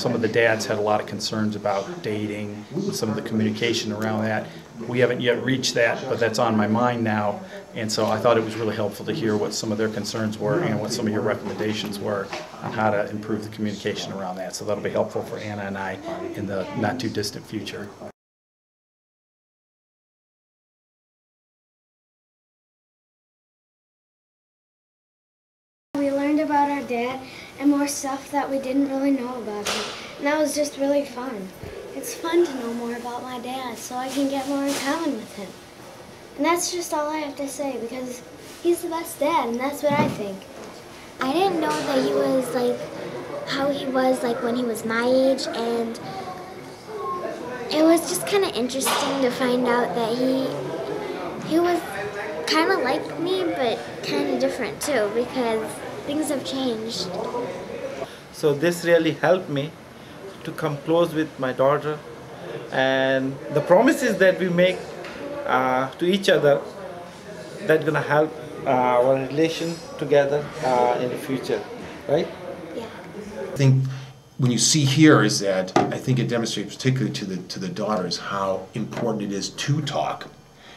some of the dads had a lot of concerns about dating, some of the communication around that. We haven't yet reached that, but that's on my mind now, and so I thought it was really helpful to hear what some of their concerns were and what some of your recommendations were on how to improve the communication around that. So that'll be helpful for Anna and I in the not too distant future. We learned about our dad and more stuff that we didn't really know about him, and that was just really fun. It's fun to know more about my dad so I can get more in common with him. And that's just all I have to say, because he's the best dad, and that's what I think. I didn't know that he was like how he was like when he was my age, and it was just kind of interesting to find out that he was kind of like me, but kind of different too, because things have changed. So this really helped me to come close with my daughter, and the promises that we make to each other, that's gonna help our relation together in the future, right? Yeah. I think when you see here is that I think it demonstrates particularly to the daughters how important it is to talk,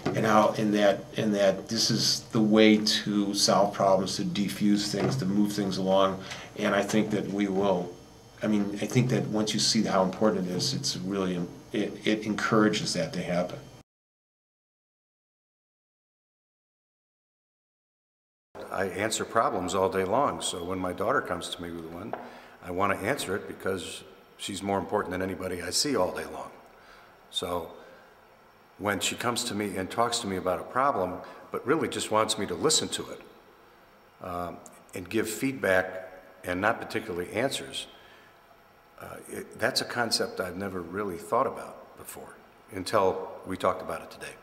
and how in that this is the way to solve problems, to defuse things, to move things along, and I think that we will. I mean, I think that once you see how important it is, it's really it encourages that to happen. I answer problems all day long, so when my daughter comes to me with one, I want to answer it because she's more important than anybody I see all day long. So when she comes to me and talks to me about a problem, but really just wants me to listen to it and give feedback and not particularly answers, that's a concept I've never really thought about before until we talked about it today.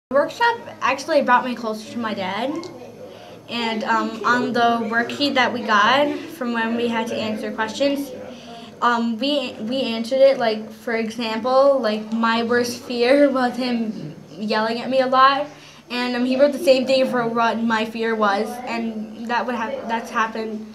The workshop actually brought me closer to my dad, and on the worksheet that we got from when we had to answer questions, we answered it. Like, for example, like my worst fear was him yelling at me a lot, and he wrote the same thing for what my fear was, and that's happened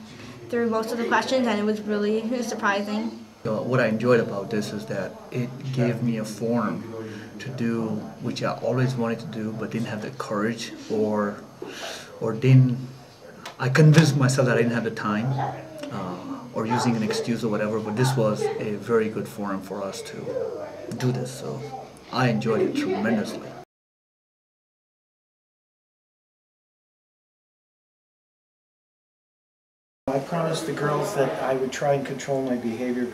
through most of the questions, and it was really surprising. What I enjoyed about this is that it gave me a forum to do which I always wanted to do but didn't have the courage, or I convinced myself that I didn't have the time, or using an excuse or whatever, but this was a very good forum for us to do this, so I enjoyed it tremendously. I promised the girls that I would try and control my behavior,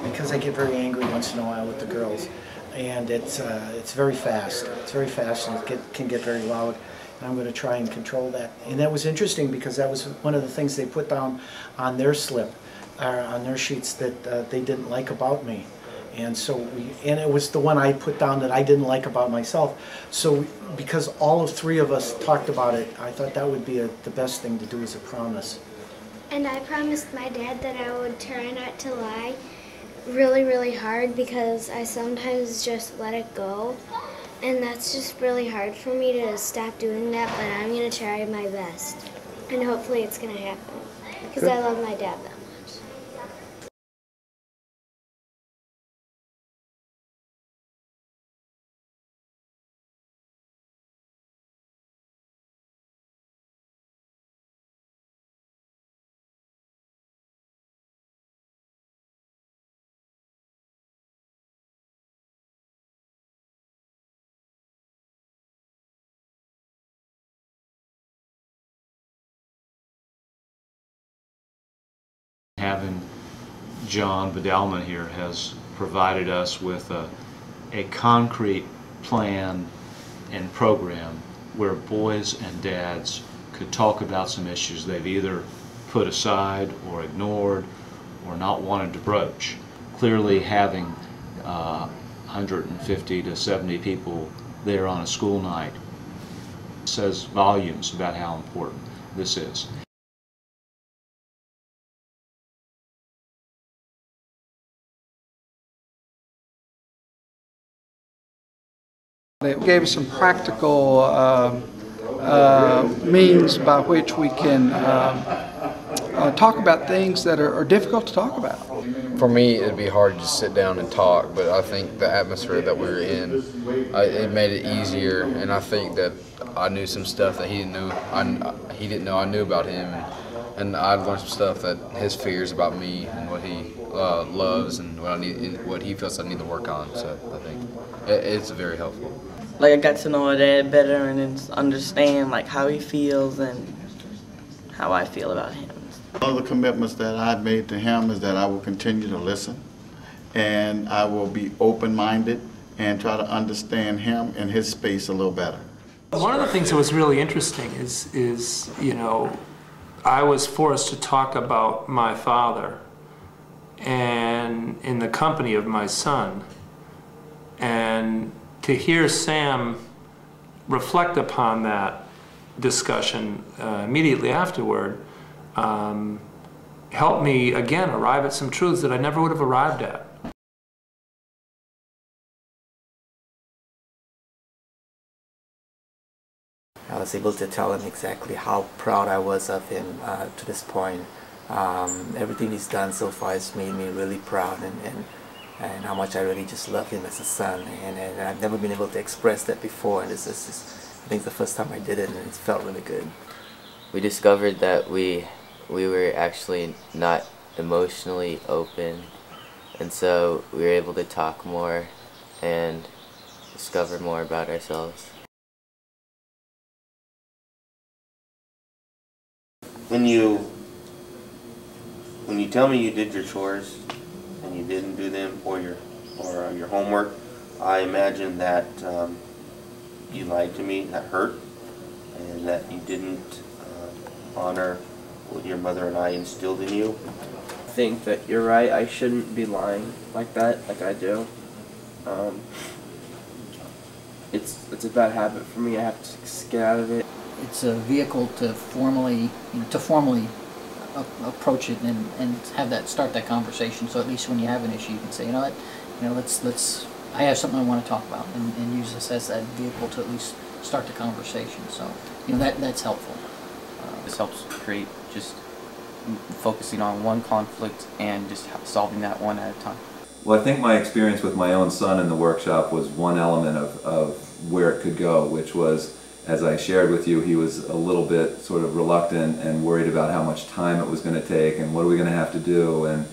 because I get very angry once in a while with the girls, and it's very fast. It's very fast, and it can get very loud. And I'm going to try and control that. And that was interesting because that was one of the things they put down on their slip, on their sheets, that they didn't like about me. And so and it was the one I put down that I didn't like about myself. So because all three of us talked about it, I thought that would be the best thing to do as a promise. And I promised my dad that I would try not to lie really, really hard, because I sometimes just let it go. And that's just really hard for me to stop doing that, but I'm going to try my best. And hopefully it's going to happen, because I love my dad that much. Having John Vidalman here has provided us with a concrete plan and program where boys and dads could talk about some issues they've either put aside or ignored or not wanted to broach. Clearly having 150 to 70 people there on a school night says volumes about how important this is. It gave us some practical means by which we can talk about things that are difficult to talk about. For me, it'd be hard to just sit down and talk, but I think the atmosphere that we were in, it made it easier, and I think that I knew some stuff that he didn't know I knew about him, and I learned some stuff that his fears about me and what he loves and what he feels I need to work on. So I think it's very helpful. Like I got to know my dad better and then understand like how he feels and how I feel about him. One of the commitments that I've made to him is that I will continue to listen, and I will be open-minded and try to understand him and his space a little better. One of the things that was really interesting is you know, I was forced to talk about my father and in the company of my son, and to hear Sam reflect upon that discussion immediately afterward helped me again arrive at some truths that I never would have arrived at. I was able to tell him exactly how proud I was of him to this point. Everything he's done so far has made me really proud, and how much I really just love him as a son, and I've never been able to express that before, and this is I think the first time I did it, and it felt really good. We discovered that we were actually not emotionally open, and so we were able to talk more and discover more about ourselves. When you tell me you did your chores and you didn't do them, or your homework, I imagine that you lied to me, that hurt, and that you didn't honor what your mother and I instilled in you. I think that you're right. I shouldn't be lying like that, like I do. It's a bad habit for me. I have to get out of it. It's a vehicle to formally approach it and have that start that conversation. So at least when you have an issue, you can say, you know what, let's. I have something I want to talk about, and use this as that vehicle to at least start the conversation. So that's helpful. This helps create just focusing on one conflict and just solving that one at a time. Well, I think my experience with my own son in the workshop was one element of where it could go, which was, as I shared with you, he was a little bit sort of reluctant and worried about how much time it was going to take and what are we going to have to do, and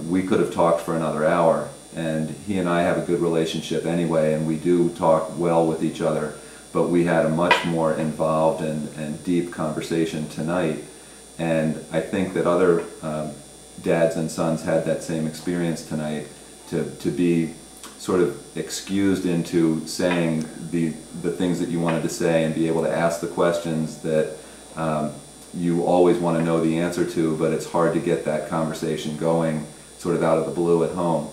we could have talked for another hour, and he and I have a good relationship anyway, and we do talk well with each other, but we had a much more involved and deep conversation tonight, and I think that other dads and sons had that same experience tonight, to be sort of excused into saying the things that you wanted to say and be able to ask the questions that you always want to know the answer to, but it's hard to get that conversation going sort of out of the blue at home.